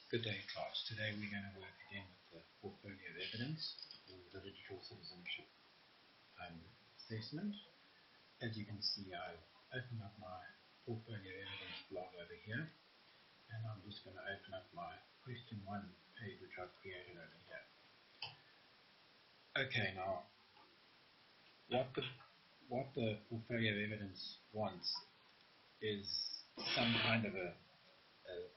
Good day, class. Today we're going to work again with the portfolio of evidence for the digital citizenship assessment. As you can see, I've opened up my portfolio evidence blog over here, and I'm just going to open up my question 1 page which I've created over here. Okay, now what the portfolio of evidence wants is some kind of a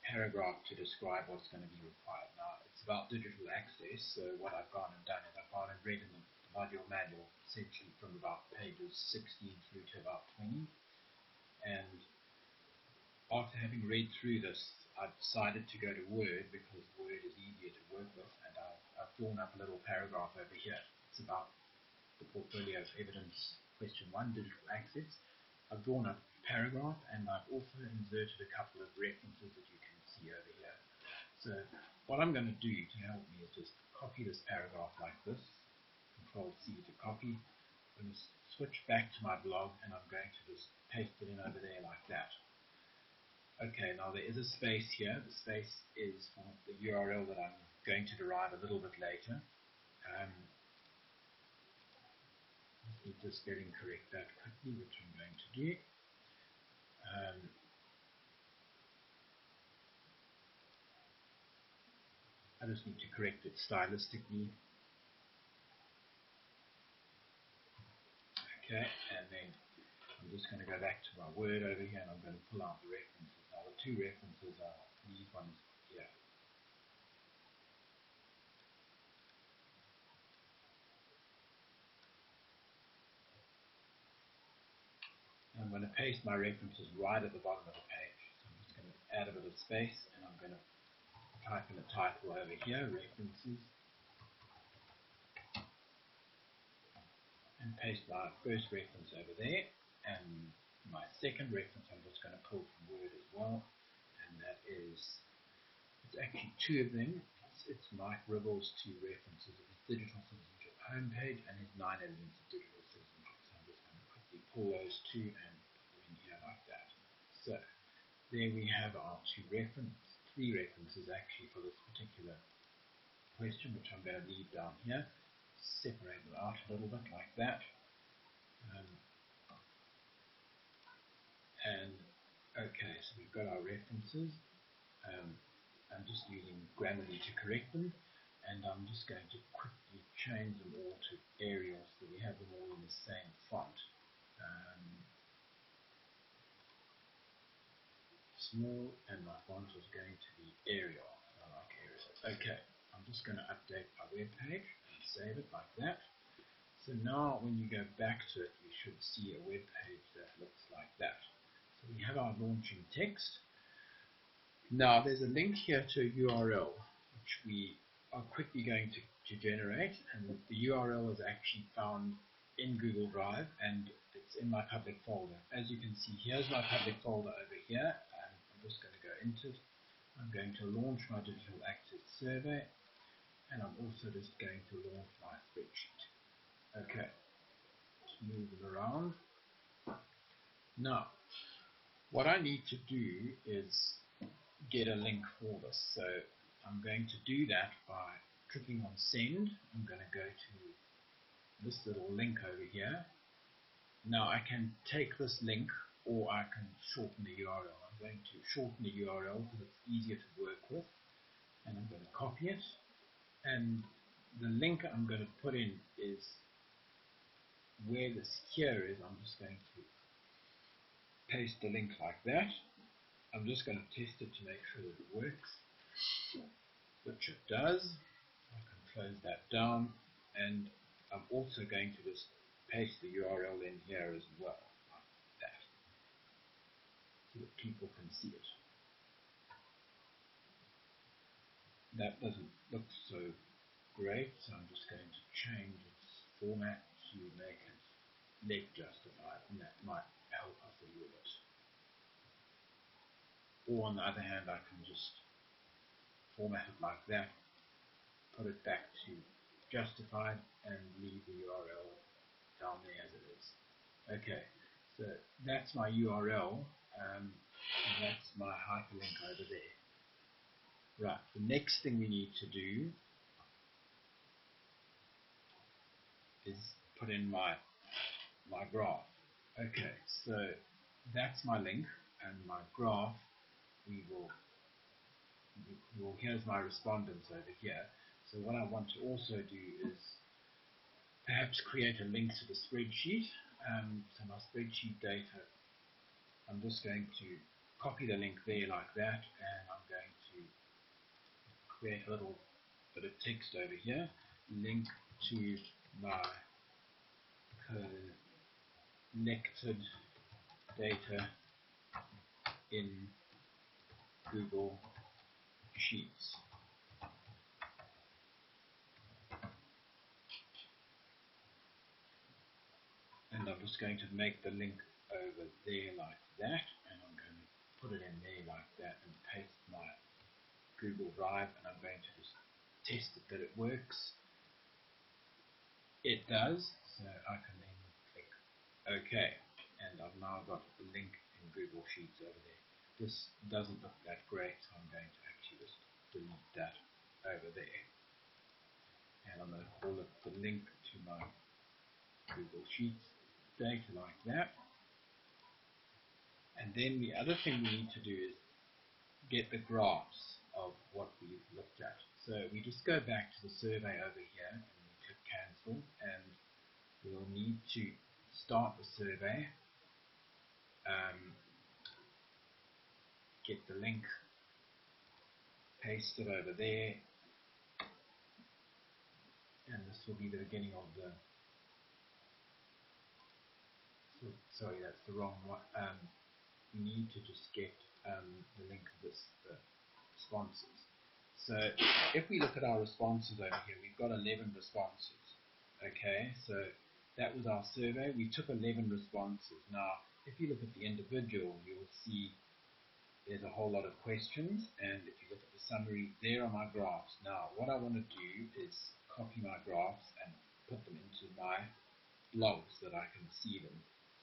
paragraph to describe what's going to be required. Now, it's about digital access, so what I've gone and done is I've gone and read in the module manual, essentially from about pages 16 through to about 20, and after having read through this, I've decided to go to Word because Word is easier to work with, and I've drawn up a little paragraph over here. It's about the portfolio of evidence, question 1, digital access. I've drawn up a paragraph, and I've also inserted a couple of references that you can see over here. So what I'm going to do to help me is just copy this paragraph like this, Control-C to copy. I'm going to switch back to my blog, and I'm going to just paste it in over there like that. Okay, now there is a space here. The space is for the URL that I'm going to derive a little bit later. Let me just go and correct that quickly, which I'm going to do. I just need to correct it stylistically. Okay, and then I'm just going to go back to my Word over here, and I'm going to pull out the references. Now the two references are these ones here. I'm going to paste my references right at the bottom of the page. So I'm just going to add a bit of space, and I'm going to type in a title over here, references, and paste my first reference over there, and my second reference I'm just going to pull from Word as well, and that is, it's actually two of them. It's Mike Ribble's two references of his digital citizenship homepage and his 9 elements of digital citizenship. So I'm just going to quickly pull those two and put them in here like that. So there we have our three references actually for this particular question, which I'm going to leave down here. Separate them out a little bit like that. And okay, so we've got our references. I'm just using Grammarly to correct them, and I'm just going to quickly change them all to Arial so we have them all in the same font. Small, and my font is going to be Arial. I like Arial. Okay, I'm just going to update my web page and save it like that. So now when you go back to it, you should see a web page that looks like that. So we have our launching text. Now there's a link here to a URL which we are quickly going to generate, and the URL is actually found in Google Drive, and it's in my public folder. As you can see, here's my public folder over here, and I'm just going to go into it. I'm going to launch my digital access survey, and I'm also just going to launch my spreadsheet. Okay, let's move them around. Now, what I need to do is get a link for this. So I'm going to do that by clicking on send. I'm going to go to this little link over here. Now I can take this link, or I can shorten the URL. I'm going to shorten the URL because it's easier to work with, and I'm going to copy it, and the link I'm going to put in is where this here is. I'm just going to paste the link like that. I'm just going to test it to make sure that it works, which it does. I can close that down, and I'm also going to just paste the URL in here as well, like that, so that people can see it. That doesn't look so great, so I'm just going to change its format to make it left justified, and that might help us a little bit. Or on the other hand, I can just format it like that, put it back to justified, and leave the URL down there as it is. Okay, so that's my URL, and that's my hyperlink over there. Right, the next thing we need to do is put in my graph. Okay, so that's my link and my graph. Here's my respondents over here. So what I want to also do is perhaps create a link to the spreadsheet. So my spreadsheet data, I'm just going to copy the link there like that, and I'm going to create a little bit of text over here. Link to my connected data in Google Sheets. And I'm just going to make the link over there like that, and I'm going to put it in there like that and paste my Google Drive, and I'm going to just test it that it works. It does, so I can then click OK, and I've now got the link in Google Sheets over there. This doesn't look that great, so I'm going to actually just delete that over there, and I'm going to call it the link to my Google Sheets data like that. And then the other thing we need to do is get the graphs of what we've looked at. So we just go back to the survey over here and we click cancel, and we'll need to start the survey, get the link, paste it over there, and this will be the beginning of the, sorry, that's the wrong one. We need to just get the link of the responses. So if we look at our responses over here, we've got 11 responses. Okay, so that was our survey. We took 11 responses. Now, if you look at the individual, you'll see there's a whole lot of questions, and if you look at the summary, there are my graphs. Now, what I want to do is copy my graphs and put them into my logs that I can see them.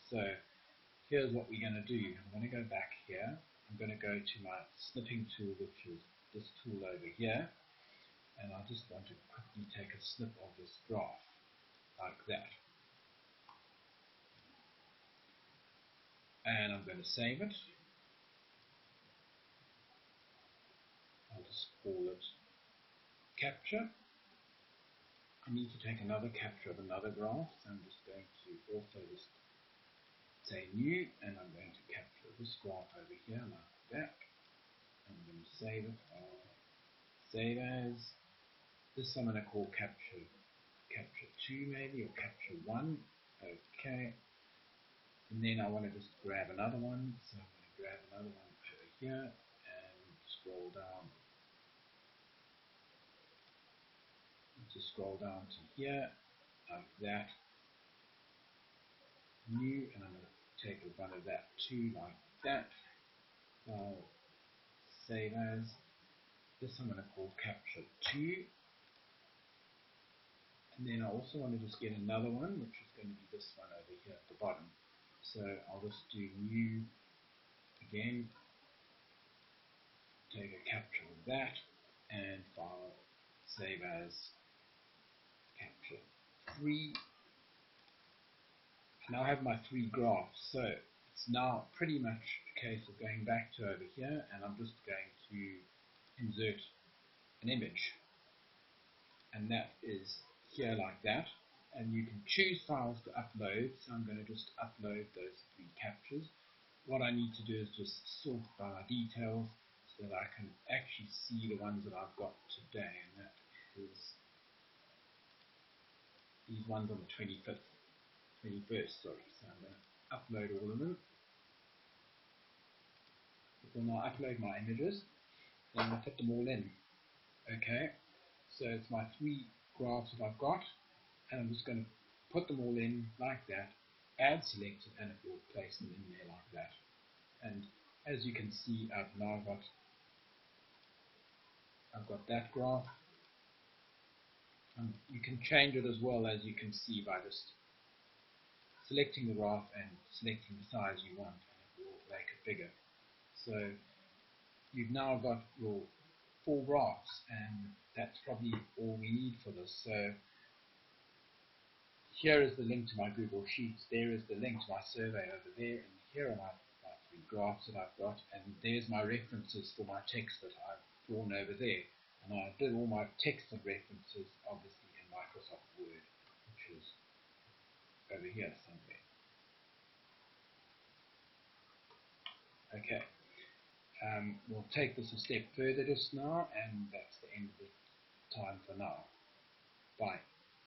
So here's what we're going to do. I'm going to go back here. I'm going to go to my snipping tool, which is this tool over here, and I just want to quickly take a snip of this graph like that, and I'm going to save it. I'll just call it capture. I need to take another capture of another graph, so I'm just going to also just say new, and I'm going to capture this graph over here like that. I'm going to save it. Save as. This I'm going to call capture 2 maybe, or capture 1. Okay. And then I want to just grab another one. So I'm going to grab another one over here and scroll down. Just scroll down to here, like that. New, and I'm going to take one of that too, like that. I'll save as. This I'm going to call capture 2. And then I also want to just get another one, which is going to be this one over here at the bottom. So I'll just do new again, take a capture of that, and file, save as capture 3. Now I have my 3 graphs, so it's now pretty much a case of going back to over here, and I'm just going to insert an image, and that is here like that. And you can choose files to upload, so I'm going to just upload those 3 captures. What I need to do is just sort by details so that I can actually see the ones that I've got today, and that is these ones on the 21st, sorry. So I'm going to upload all of them. It will now upload my images, then I'll put them all in. Okay, so it's my 3 graphs that I've got, and I'm just going to put them all in like that, add selected, and it will place them in there like that. And as you can see, I've now got that graph. You can change it as well, as you can see, by just selecting the graph and selecting the size you want, and it will make it bigger. So you've now got your 4 graphs, and that's probably all we need for this. So here is the link to my Google Sheets, there is the link to my survey over there, and here are my 3 graphs that I've got, and there's my references for my text that I've drawn over there. And I did all my text and references obviously in Microsoft Word, which is over here somewhere. Okay, we'll take this a step further just now, and that's the end of the time for now. Bye.